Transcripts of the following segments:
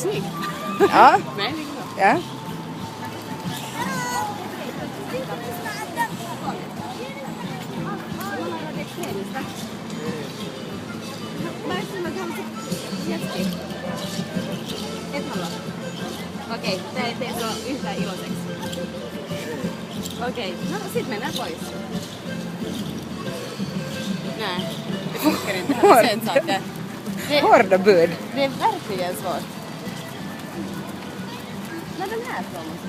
snygg. Ja. Men det går. Ja. Okei, te ette ole yhtään iloiseksi. Okei, no sit mennään pois. Nää, det funkar inte. Har du sett saker? Hårda bud. Det är verkligen svårt. När den här från oss.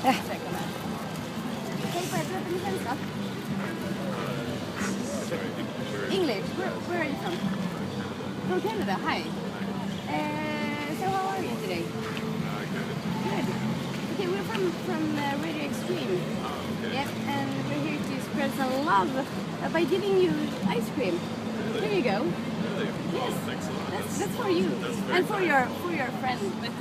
Ja. Hej på er, pratar ni svenska? English, where are you from? From Canada, hi. So how are you today? Good. Okay, we're from Radio Extreme. Yes, and we're here to spread some love by giving you ice cream. Here you go. Yes, that's for you and for your friend. But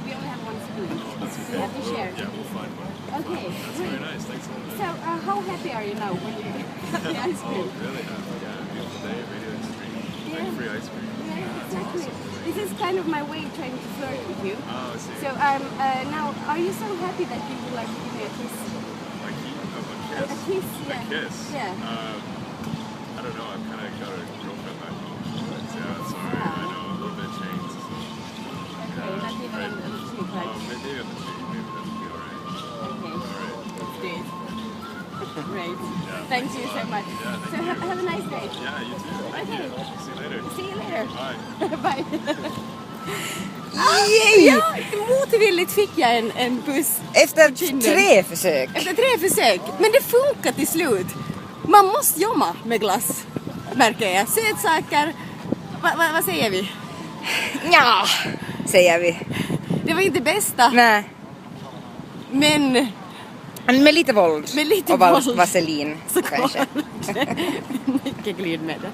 we only have one spoon, so you have to share. Yeah, we'll find one. Okay, That's great. very nice. Thanks a lot. So how happy are you now when you have the ice Oh, cream? really? Yeah, beautiful day. Radio Extreme. Yeah. Like free ice cream. Yeah, That's exactly. awesome. This is kind of my way trying to flirt with you. Oh, I see. So now, are you so happy that you would like to give me a kiss? Like a A kiss? kiss, A yeah. kiss? Yeah. I don't know. I've kind of got a girlfriend back home. But yeah, sorry. I know a little bit changed. Okay, not even on the cheek, like. Maybe on the cheek. Maybe that'll be alright. Okay, Alright. let's do it. Great. Yeah, Thank you so much. Yeah, thank So have a nice day. Yeah, you too. Thank Okay. you. See you later. See you later. Bye. Bye. Yay! Ja, motvilligt fick jag en puss. Efter kinden. 3 försök. Efter 3 försök. Men det funkar till slut. Man måste jobba med glass, märker jag. Sötsaker, vad säger vi? Ja, säger vi. Det var inte bästa, Nej, men med lite våld. med lite och våld. vaselin Så kanske. mycket glidmedel.